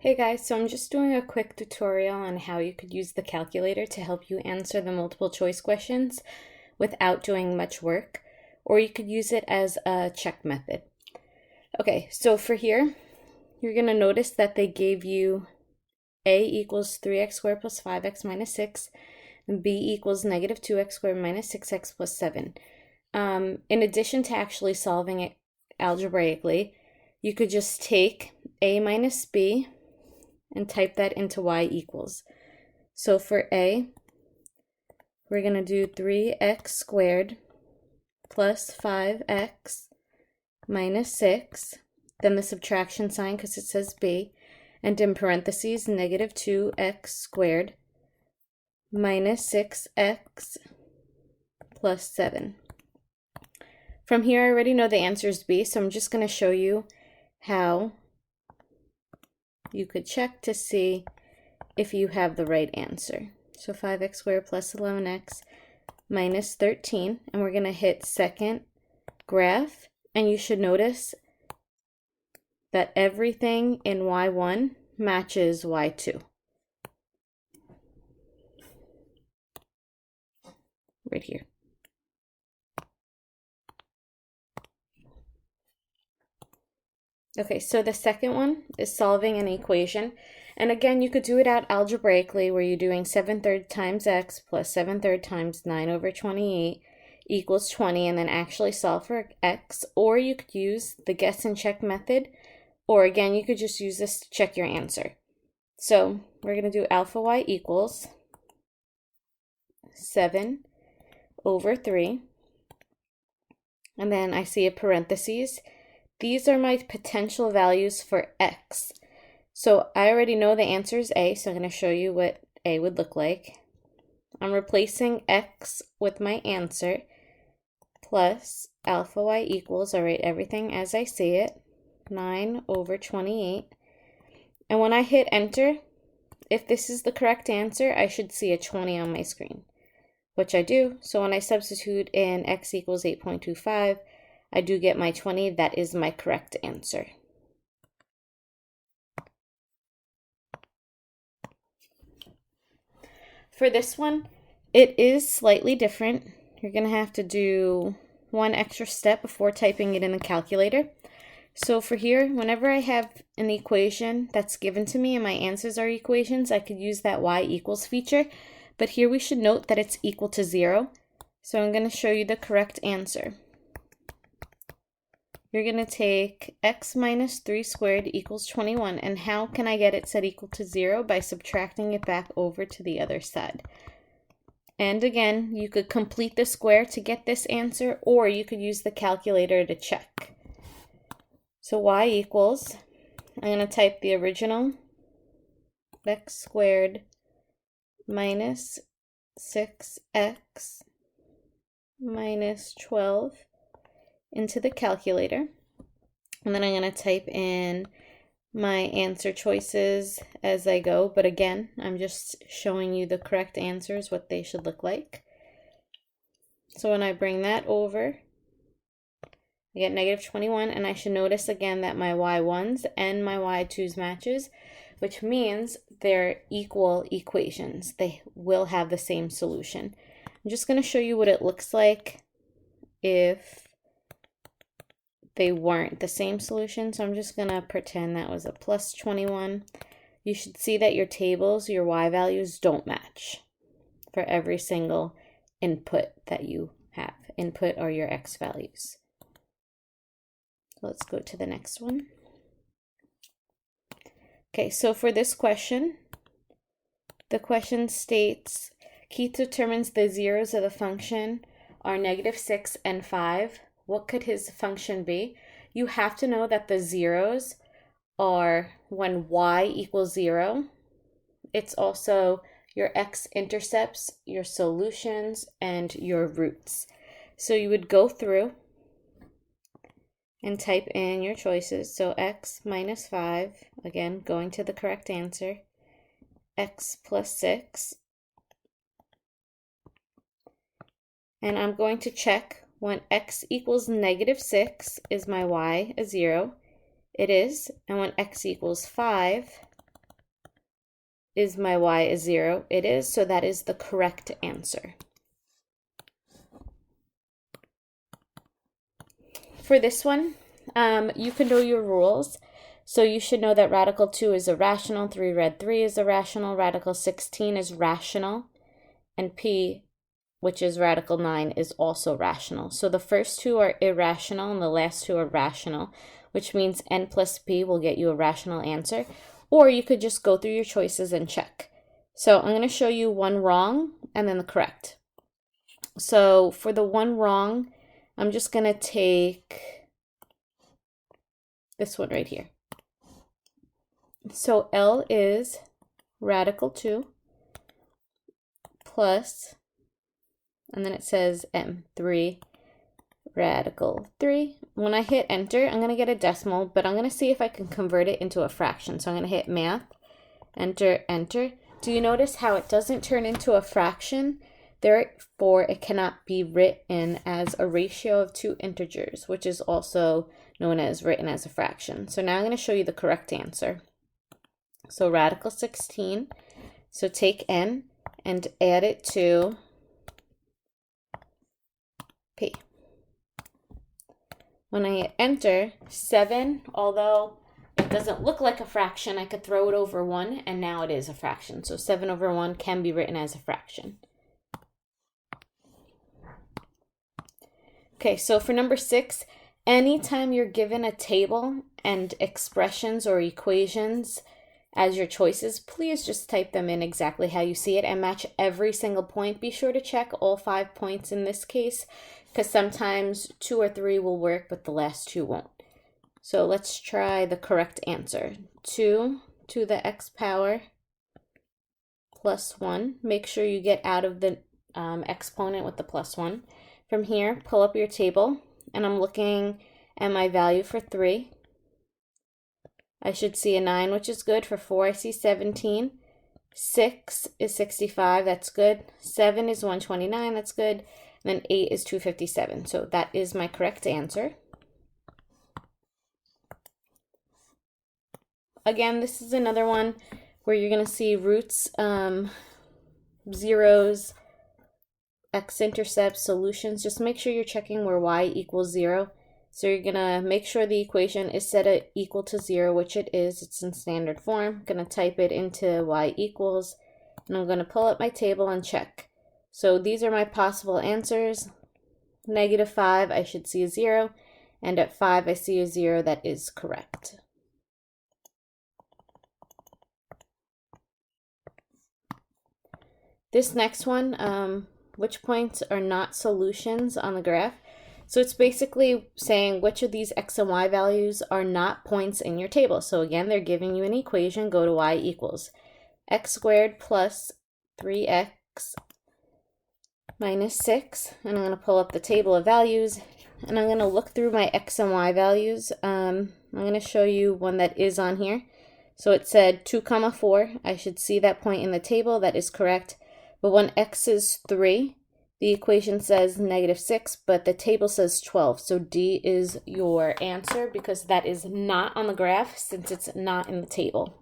Hey guys, so I'm just doing a quick tutorial on how you could use the calculator to help you answer the multiple choice questions without doing much work, or you could use it as a check method. Okay, so for here, you're going to notice that they gave you a equals 3x squared plus 5x minus 6, and b equals negative 2x squared minus 6x plus 7. In addition to actually solving it algebraically, you could just take a minus b and type that into y equals. So for a, we're going to do 3x squared plus 5x minus 6, then the subtraction sign because it says b, and in parentheses negative 2x squared minus 6x plus 7. From here, I already know the answer is b, so I'm just going to show you how you could check to see if you have the right answer. So 5x squared plus 11x minus 13, and we're going to hit second graph, and you should notice that everything in y1 matches y2. Right here. Okay, so the second one is solving an equation. And again, you could do it out algebraically where you're doing 7/3 times x plus 7/3 times 9 over 28 equals 20, and then actually solve for x. Or you could use the guess and check method, or again, you could just use this to check your answer. So we're going to do alpha y equals 7 over 3. And then I see a parentheses. These are my potential values for x. So I already know the answer is a, so I'm going to show you what a would look like. I'm replacing x with my answer plus alpha y equals, I'll write everything as I see it, 9 over 28. And when I hit enter, if this is the correct answer, I should see a 20 on my screen, which I do. So when I substitute in x equals 8.25, I do get my 20. That is my correct answer. For this one, it is slightly different. You're going to have to do one extra step before typing it in the calculator. So for here, whenever I have an equation that's given to me and my answers are equations, I could use that y equals feature. But here we should note that it's equal to 0. So I'm going to show you the correct answer. You're going to take x minus 3 squared equals 21. And how can I get it set equal to 0? By subtracting it back over to the other side. And again, you could complete the square to get this answer, or you could use the calculator to check. So y equals, I'm going to type the original, x squared minus 6x minus 12 into the calculator, and then I'm going to type in my answer choices as I go, but again, I'm just showing you the correct answers, what they should look like. So when I bring that over, I get negative 21, and I should notice again that my y1s and my y2s matches, which means they're equal equations. They will have the same solution. I'm just going to show you what it looks like if they weren't the same solution. So I'm just going to pretend that was a plus 21. You should see that your tables, your y values don't match for every single input that you have. Input are your x values. Let's go to the next one. Okay, so for this question, the question states, Keith determines the zeros of the function are negative 6 and 5. What could his function be? You have to know that the zeros are when y equals 0. It's also your x-intercepts, your solutions, and your roots. So you would go through and type in your choices. So x minus 5, again, going to the correct answer, x plus 6. And I'm going to check when x equals negative 6, is my y a 0? It is. And when x equals 5, is my y is 0? It is, so that is the correct answer. For this one, you can know your rules. So you should know that radical 2 is irrational, 3 rad 3 is irrational, radical 16 is rational, and p, which is radical 9, is also rational. So the first two are irrational and the last two are rational, which means n plus p will get you a rational answer. Or you could just go through your choices and check. So I'm going to show you one wrong and then the correct. So for the one wrong, I'm just going to take this one right here. So L is radical 2 plus, and then it says M, 3 radical 3. When I hit enter, I'm going to get a decimal, but I'm going to see if I can convert it into a fraction. So I'm going to hit math, enter, enter. Do you notice how it doesn't turn into a fraction? Therefore, it cannot be written as a ratio of two integers, which is also known as written as a fraction. So now I'm going to show you the correct answer. So radical 16, so take n and add it to p. When I hit enter, 7, although it doesn't look like a fraction, I could throw it over 1, and now it is a fraction. So 7 over 1 can be written as a fraction. Okay, so for number 6, anytime you're given a table and expressions or equations as your choices, please just type them in exactly how you see it and match every single point. Be sure to check all 5 points in this case, because sometimes 2 or 3 will work, but the last 2 won't. So let's try the correct answer. 2 to the x power plus 1. Make sure you get out of the exponent with the plus 1. From here, pull up your table, and I'm looking at my value for 3. I should see a 9, which is good. For 4, I see 17. 6 is 65, that's good. 7 is 129, that's good. And then 8 is 257. So that is my correct answer. Again, this is another one where you're going to see roots, zeros, x-intercepts, solutions. Just make sure you're checking where y equals 0. So you're going to make sure the equation is set at equal to 0, which it is. It's in standard form. I'm going to type it into y equals, and I'm going to pull up my table and check. So these are my possible answers. -5, I should see a 0, and at 5, I see a 0. That is correct. This next one, which points are not solutions on the graph? So it's basically saying which of these x and y values are not points in your table. So again, they're giving you an equation. Go to y equals x squared plus 3x minus 6. And I'm going to pull up the table of values. And I'm going to look through my x and y values. I'm going to show you one that is on here. So it said 2, 4. I should see that point in the table. That is correct. But when x is 3, the equation says -6, but the table says 12. So D is your answer because that is not on the graph since it's not in the table.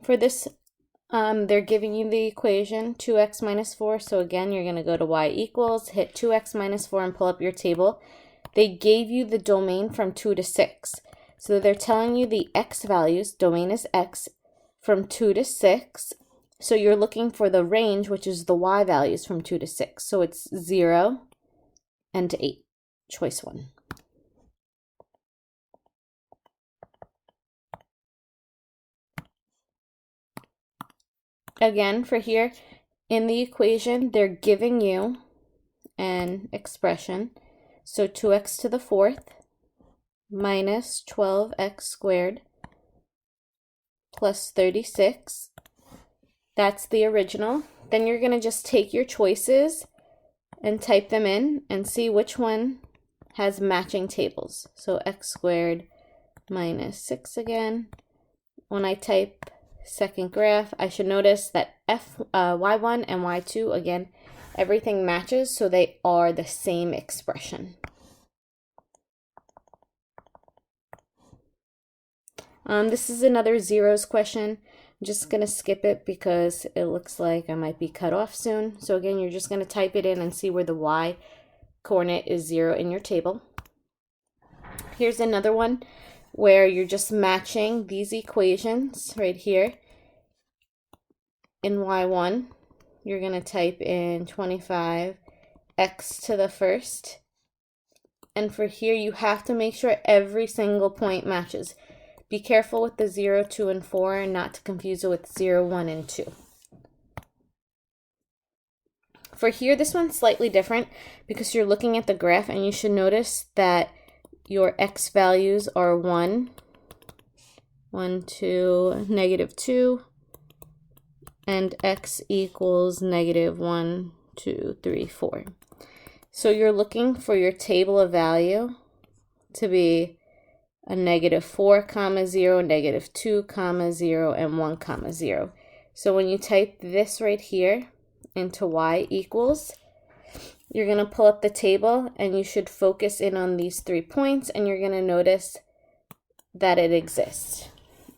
For this, they're giving you the equation 2x minus 4. So again, you're going to go to y equals, hit 2x minus 4 and pull up your table. They gave you the domain from 2 to 6. So they're telling you the x values, domain is x, from 2 to 6. So you're looking for the range, which is the y values from 2 to 6. So it's 0 and 8, choice 1. Again, for here, in the equation, they're giving you an expression. So 2x to the 4th minus 12x squared plus 36. That's the original. Then you're going to just take your choices and type them in and see which one has matching tables. So x squared minus 6 again. When I type second graph, I should notice that y1 and y2, again, everything matches, so they are the same expression. This is another zeros question. I'm just going to skip it because it looks like I might be cut off soon. So again, you're just going to type it in and see where the y coordinate is 0 in your table. Here's another one where you're just matching these equations right here. In y1, you're going to type in 25 x to the first. And for here, you have to make sure every single point matches. Be careful with the 0, 2, and 4, and not to confuse it with 0, 1, and 2. For here, this one's slightly different because you're looking at the graph, and you should notice that your x values are 1, 2, negative 2, and x equals negative 1, 2, 3, 4. So you're looking for your table of value to be a negative 4, 0, negative 2, 0, and 1, 0. So when you type this right here into y equals, you're going to pull up the table and you should focus in on these 3 points and you're going to notice that it exists.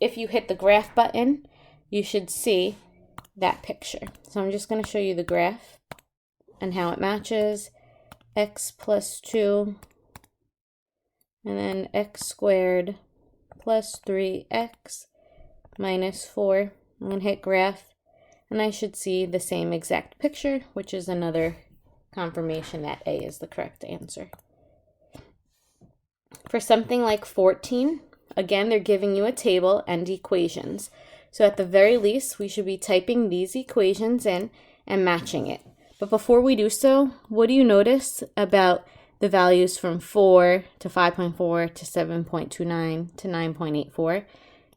If you hit the graph button, you should see that picture. So I'm just going to show you the graph and how it matches. X plus 2, and then x squared plus 3x minus 4. I'm going to hit graph, and I should see the same exact picture, which is another confirmation that A is the correct answer. For something like 14, again, they're giving you a table and equations. So at the very least, we should be typing these equations in and matching it. But before we do so, what do you notice about the values from 4 to 5.4 to 7.29 to 9.84?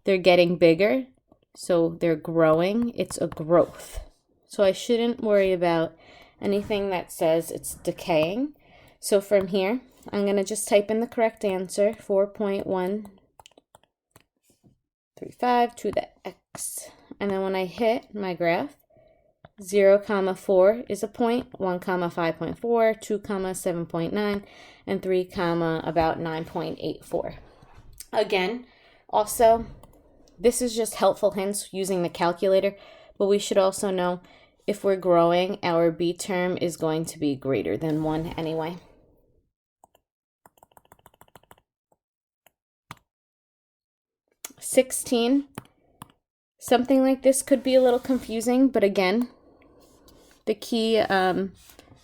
They're getting bigger, so they're growing. It's a growth. So I shouldn't worry about anything that says it's decaying. So from here, I'm going to just type in the correct answer, 4.135 to the x. And then when I hit my graph, 0, 4 is a point, 1, 5.4, 2, 7.9, and 3, about 9.84. Again, also, this is just helpful hints using the calculator, but we should also know if we're growing, our b term is going to be greater than 1 anyway. Something like this could be a little confusing, but again, the key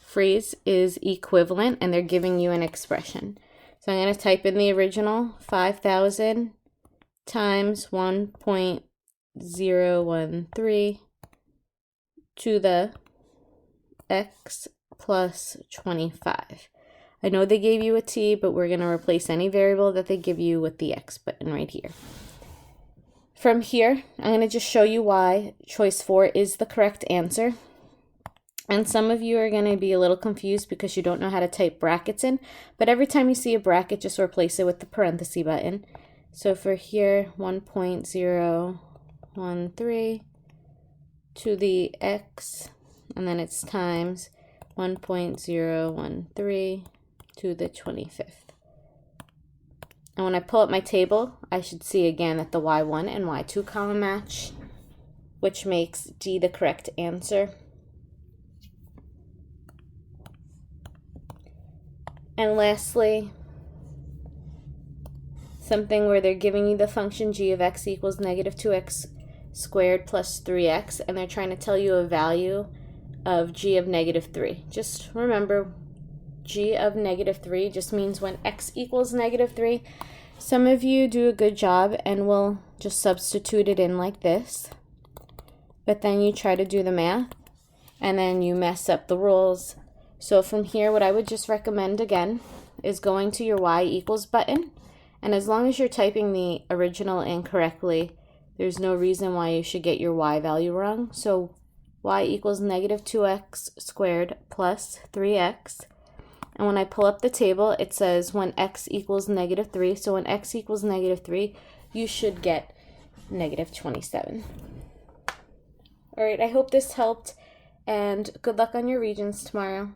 phrase is equivalent, and they're giving you an expression. So I'm going to type in the original, 5,000 times 1.013 to the x plus 25. I know they gave you a t, but we're going to replace any variable that they give you with the x button right here. From here, I'm going to just show you why choice 4 is the correct answer. And some of you are going to be a little confused because you don't know how to type brackets in, but every time you see a bracket, just replace it with the parenthesis button. So for here, 1.013 to the x, and then it's times 1.013 to the 25th. And when I pull up my table, I should see again that the y1 and y2 column match, which makes D the correct answer. And lastly, something where they're giving you the function g of x equals negative 2x squared plus 3x, and they're trying to tell you a value of g of negative 3. Just remember, g of negative 3 just means when x equals negative 3. Some of you do a good job and will just substitute it in like this, but then you try to do the math, and then you mess up the rules. So from here, what I would just recommend again is going to your y equals button, and as long as you're typing the original incorrectly, there's no reason why you should get your y value wrong. So y equals negative 2x squared plus 3x. And when I pull up the table, it says when x equals negative 3. So when x equals negative 3, you should get negative 27. All right, I hope this helped, and good luck on your Regents tomorrow.